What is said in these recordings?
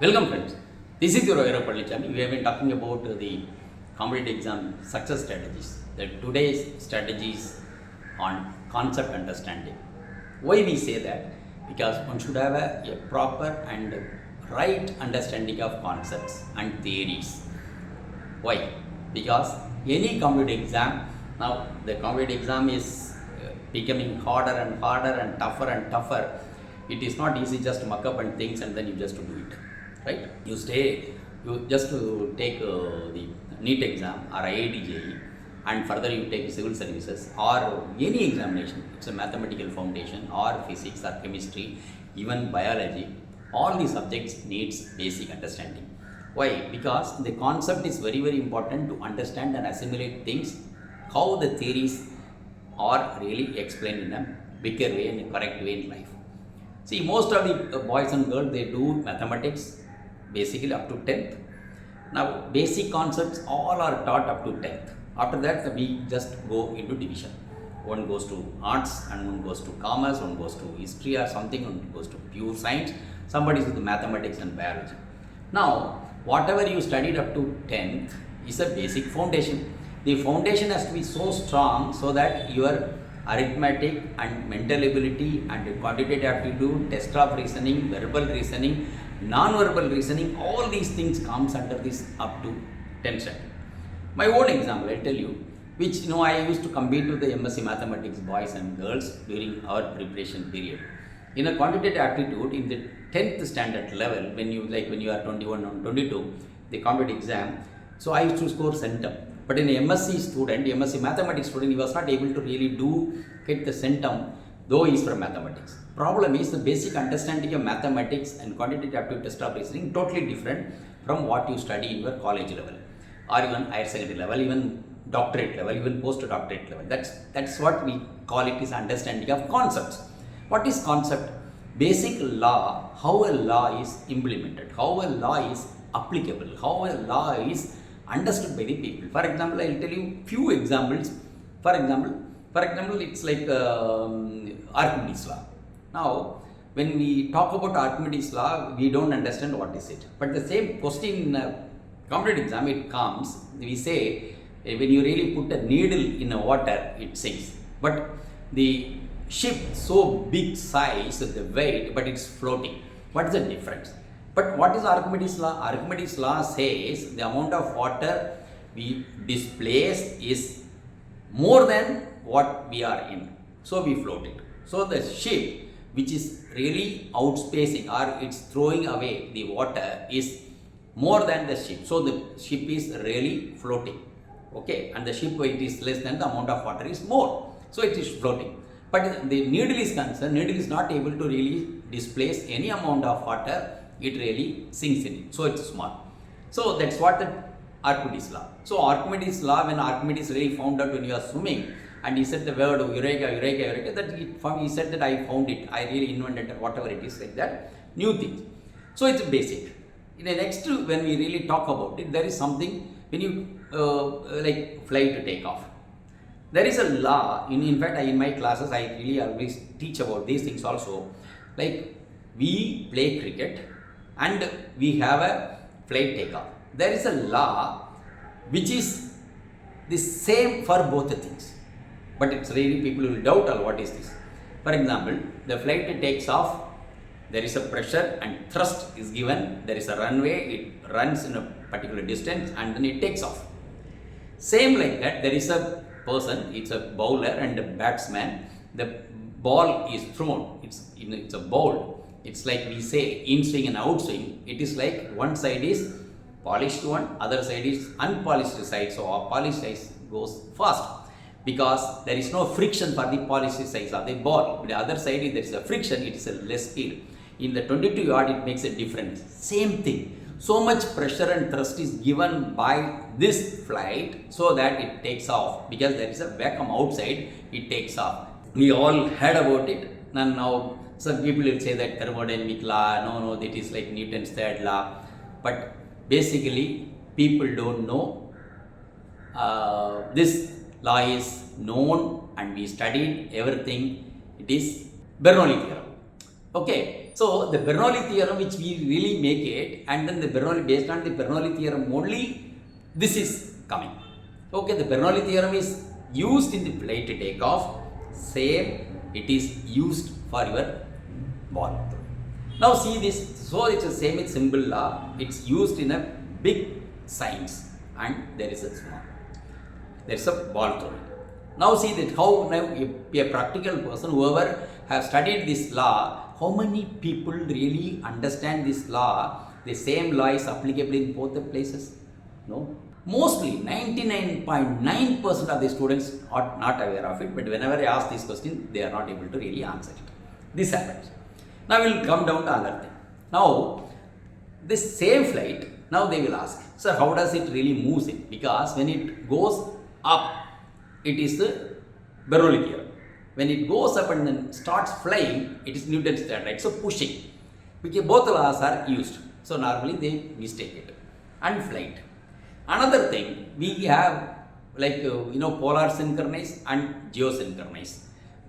Welcome friends, this is your Palanichamy. We have been talking about the competitive exam success strategies. Today's strategies on concept understanding. Why we say that? Because one should have a proper and right understanding of concepts and theories. Why? Because any competitive exam, now the competitive exam is becoming harder and tougher. It is not easy just to muck up and things and then you just do it. Right? You just to take the NEET exam or IIT JEE and further you take civil services or any examination. It's a mathematical foundation or physics or chemistry, even biology. All these subjects needs basic understanding. Why? Because the concept is very important to understand and assimilate things, how the theories are really explained in a bigger way and a correct way in life. See, most of the boys and girls, they do mathematics basically up to 10th. Now, basic concepts all are taught up to 10th. After that, we just go into division. One goes to arts and one goes to commerce, one goes to history or something, one goes to pure science, somebody is with mathematics and biology. Now, whatever you studied up to 10th is a basic foundation. The foundation has to be so strong so that your arithmetic and mental ability and quantitative aptitude, test of reasoning, verbal reasoning, non-verbal reasoning, all these things comes under this up to 10th standard. My own example, I'll tell you, which I used to compete with the MSc Mathematics boys and girls during our preparation period. In a quantitative aptitude, in the 10th standard level, when you are 21 or 22, the competitive exam, so I used to score centum. But in MSc student, MSc Mathematics student, he was not able to really get the centum, though he is from mathematics. Problem is the basic understanding of mathematics and quantitative aptitude test of reasoning totally different from what you study in your college level, or even higher secondary level, even doctorate level, even postdoctorate level. That's what we call it is understanding of concepts. What is concept? Basic law, how a law is implemented, how a law is applicable, how a law is understood by the people. For example, I will tell you few examples. For example, it's like Archimedes law. Now, when we talk about Archimedes law, we don't understand what is it. But the same question in a competitive exam, it comes, we say, when you really put a needle in a water, it sinks. But the ship, so big size, the weight, but it's floating. What is the difference? But what is Archimedes law? Archimedes law says the amount of water we displace is more than what we are in. So we float it. So the ship, which is really outspacing or it's throwing away the water, is more than the ship. So the ship is really floating. Okay, and the ship weight is less than the amount of water is more. So it is floating. But the needle is concerned, needle is not able to really displace any amount of water. It really sinks in it. So it's small. So that's what the Archimedes law. So Archimedes law, when Archimedes really found out when you are swimming, and he said the word eureka, that he said that I found it. I really invented whatever it is like that. New things. So it's basic. In the next, when we really talk about it, there is something when you like fly to take off. There is a law. In fact, in my classes, I really always teach about these things also. Like we play cricket and we have a flight takeoff. There is a law which is the same for both the things. But it's really people will doubt what is this. For example, the flight takes off, there is a pressure and thrust is given, there is a runway, it runs in a particular distance and then it takes off. Same like that, there is a person, it's a bowler and a batsman, the ball is thrown, it's a bowl. It's like we say in swing and out swing. It is like one side is polished one, other side is unpolished side. So our polished side goes fast because there is no friction for the polished side of the ball. The other side, if there is a friction, it is a less speed. In the 22 yard, it makes a difference. Same thing. So much pressure and thrust is given by this flight so that it takes off because there is a vacuum outside. It takes off. We all heard about it, and now some people will say that thermodynamic law, no, that is like Newton's third law. But basically, people don't know. This law is known and we studied everything. It is Bernoulli theorem. Okay, so the Bernoulli theorem which we really make it, and then the Bernoulli, based on the Bernoulli theorem only this is coming. Okay, the Bernoulli theorem is used in the flight takeoff, same it is used for your ball throw. Now see this, so it's the same with symbol law, it's used in a big science, and there is a small, there is a ball throw. Now see that how now a practical person, whoever have studied this law, how many people really understand this law? The same law is applicable in both the places? No. Mostly 99.9% of the students are not aware of it, but whenever I ask this question, they are not able to really answer it. This happens. Now we will come down to another thing. Now this same flight, now they will ask, sir, how does it really move it? Because when it goes up, it is the Bernoulli theorem. When it goes up and then starts flying, it is Newton's third, right? So pushing, because both laws are used. So normally they mistake it. And flight. Another thing, we have like polar synchronous and geosynchronous,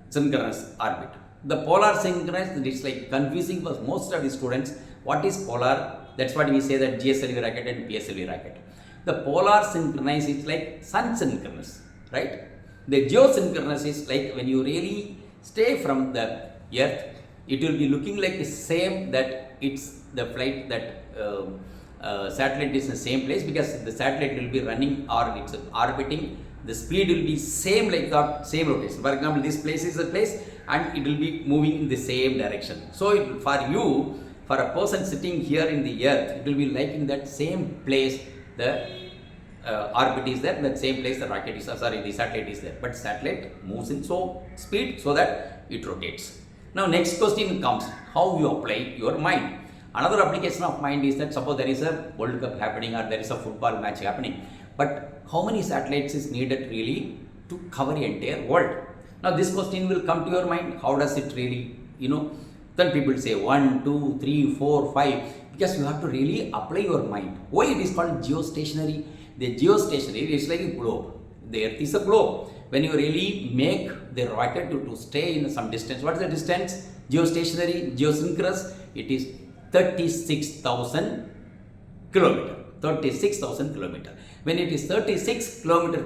synchronous orbit. The polar synchronous, it's like confusing for most of the students. What is polar? That's what we say that GSLV rocket and PSLV rocket. The polar synchronous is like sun synchronous, right? The geosynchronous is like when you really stay from the earth, it will be looking like the same, that it's the flight that satellite is in the same place, because the satellite will be running or it's orbiting, the speed will be same like that, same rotation. For example, this place is a place and it will be moving in the same direction. So for you, for a person sitting here in the earth, it will be like in that same place the orbit is there, that same place the rocket is, the satellite is there. But satellite moves in so speed so that it rotates. Now next question comes, how you apply your mind. Another application of mind is that suppose there is a World Cup happening or there is a football match happening, but how many satellites is needed really to cover the entire world? Now this question will come to your mind, how does it really, then people say 1, 2, 3, 4, 5, because you have to really apply your mind. Why it is called geostationary? The geostationary is like a globe. The earth is a globe. When you really make the rocket to stay in some distance, what is the distance? Geostationary, geosynchronous, it is 36,000 kilometer. 36,000 kilometer. When it is 36 kilometer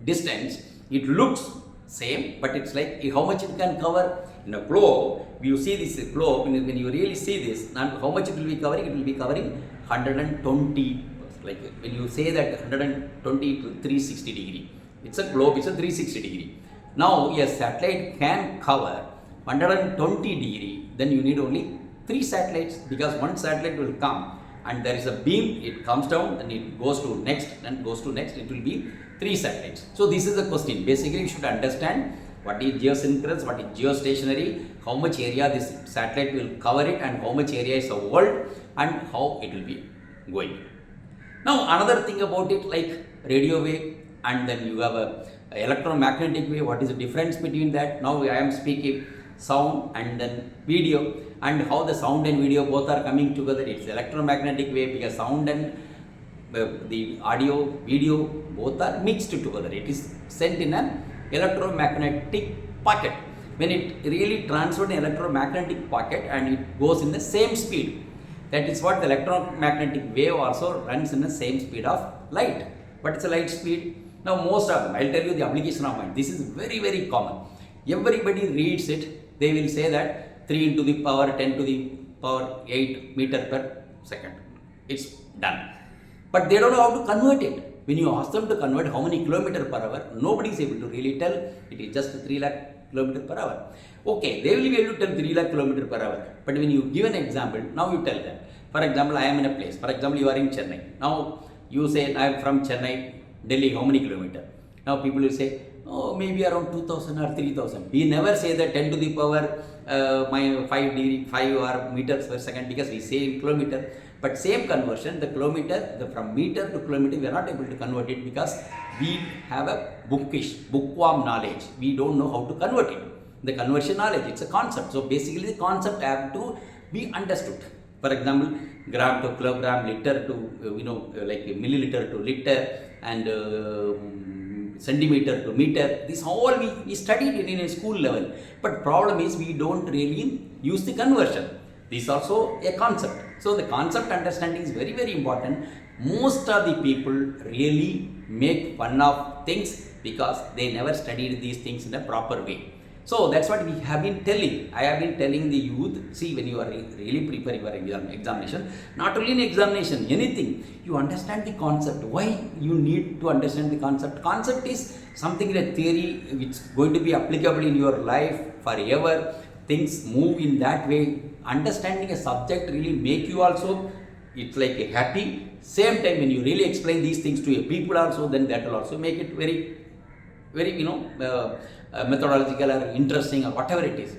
distance, it looks same, but it's like how much it can cover. In a globe, you see this globe, when you really see this, how much it will be covering? It will be covering 120. Like when you say that 120 to 360 degree, it's a globe, it's a 360 degree. Now a satellite can cover 120 degree, then you need only 3 satellites, because one satellite will come and there is a beam, it comes down, then it goes to next and goes to next, it will be 3 satellites. So this is the question. Basically you should understand what is geosynchronous, what is geostationary, how much area this satellite will cover it, and how much area is the world, and how it will be going. Now another thing about it, like radio wave, and then you have a electromagnetic wave. What is the difference between that? Now I am speaking sound and then video, and how the sound and video both are coming together. It's electromagnetic wave, because sound and the audio, video both are mixed together. It is sent in an electromagnetic packet. When it really transferred in electromagnetic packet and it goes in the same speed, that is what the electromagnetic wave also runs in the same speed of light. But it's a light speed. Now most of them, I'll tell you the application of mind. This is very, very common. Everybody reads it, they will say that 3 into the power 10 to the power 8 meter per second. It's done. But they don't know how to convert it. When you ask them to convert how many kilometer per hour, nobody is able to really tell. It is just 3 lakh kilometer per hour. Okay, they will be able to tell 3 lakh kilometer per hour. But when you give an example, now you tell them. For example, I am in a place. For example, you are in Chennai. Now you say I am from Chennai, Delhi, how many kilometer? Now people will say, oh, maybe around 2000 or 3000. We never say that 10 to the power 5 or meters per second, because we say in kilometer. But same conversion, the kilometer, from meter to kilometer, we are not able to convert it, because we have a bookworm knowledge. We don't know how to convert it. The conversion knowledge, it's a concept. So basically the concept have to be understood. For example, gram to kilogram, liter to, like milliliter to liter, and centimeter to meter. This all we studied it in a school level. But problem is we don't really use the conversion. This is also a concept. So the concept understanding is very, very important. Most of the people really make fun of things because they never studied these things in a proper way. So that's what we have been telling. I have been telling the youth, see, when you are really preparing for examination, not only in examination, anything, you understand the concept. Why you need to understand the concept? Concept is something in a theory which is going to be applicable in your life forever. Things move in that way. Understanding a subject really make you also, it's like a happy. Same time when you really explain these things to a people also, then that will also make it very, very, methodological or interesting or whatever it is.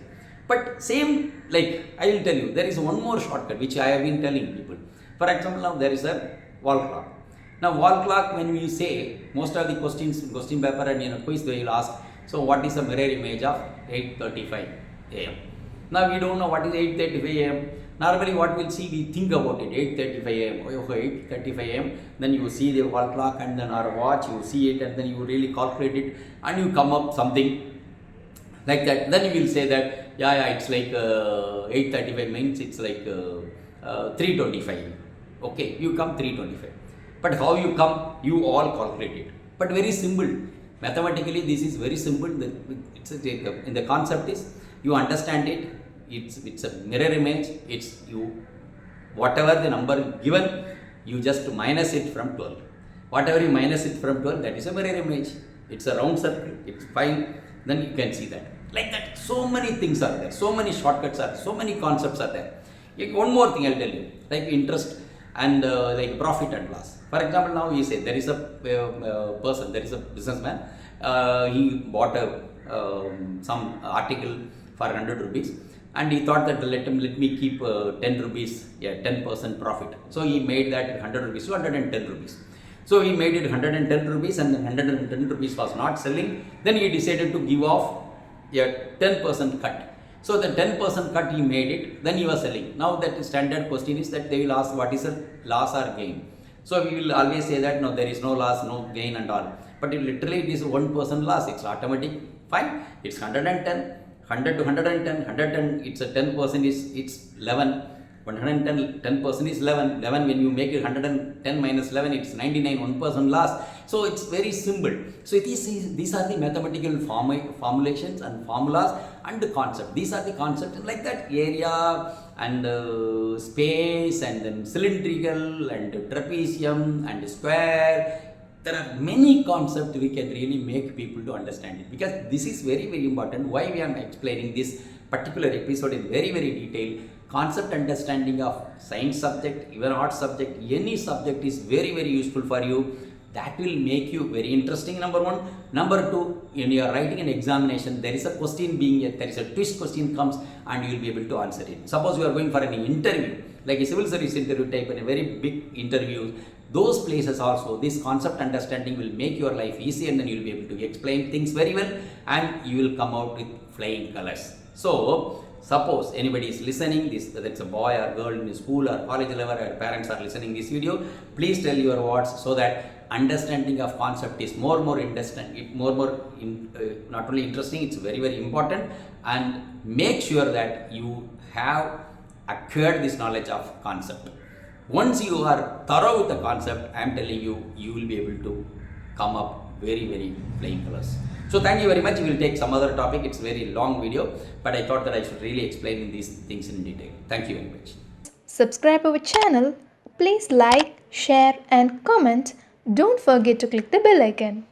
But same, like I will tell you, there is one more shortcut which I have been telling people. For example, now there is a wall clock. Now wall clock, when we say, most of the questions, question paper and quiz they will ask, so what is the mirror image of 8:35 a.m.? Now we don't know what is 8:35 a.m. Normally what we'll see, we think about it, 8:35 a.m. Oh, 8:35 a.m. Then you see the wall clock and then our watch, you see it and then you really calculate it and you come up something like that. Then you will say that, it's like 8:35 means it's like 3:25. Okay, you come 3:25. But how you come, you all calculate it. But very simple. Mathematically, this is very simple. In the concept is, you understand it. It's a mirror image. It's you, whatever the number given, you just minus it from 12. Whatever you minus it from 12, that is a mirror image. It's a round circle. It's fine. Then you can see that. Like that, so many things are there. So many shortcuts are there. So many concepts are there. One more thing I'll tell you, like interest and like profit and loss. For example, now we say there is a person, there is a businessman. He bought some article for 100 rupees. And he thought that let me keep 10 rupees, 10% profit. So he made that 100 rupees to 110 rupees. So he made it 110 rupees and 110 rupees was not selling. Then he decided to give off a 10% cut. So the 10% cut he made it, then he was selling. Now that standard question is that they will ask what is the loss or gain. So we will always say that no, there is no loss, no gain and all. But literally it is 1% loss, it's automatic, fine, it's 110. 100 to 110, 110, it's a 10% it's 11, 110, 10% is 11, 11 when you make it 110 minus 11, it's 99, 1% loss. So it's very simple. So these are the mathematical formulations and formulas and the concept. These are the concepts like that, area and space and then cylindrical and trapezium and square. There are many concepts we can really make people to understand it, because this is very, very important. Why we are explaining this particular episode in very, very detail. Concept understanding of science subject, even art subject, any subject is very, very useful for you. That will make you very interesting, number one. Number two, when you are writing an examination, there is a question there is a twist question comes and you will be able to answer it. Suppose you are going for an interview, like a civil service interview type and a very big interview, those places also, this concept understanding will make your life easy and then you will be able to explain things very well and you will come out with flying colors. So, suppose anybody is listening this, whether it's a boy or girl in school or college level or parents are listening this video, please tell your words so that understanding of concept is more interesting, not only interesting, it's very, very important, and make sure that you have acquired this knowledge of concept. Once you are thorough with the concept, I am telling you, you will be able to come up very, very flying colors. So thank you very much. We will take some other topic. It's a very long video, but I thought that I should really explain these things in detail. Thank you very much. Subscribe our channel. Please like, share and comment. Don't forget to click the bell icon.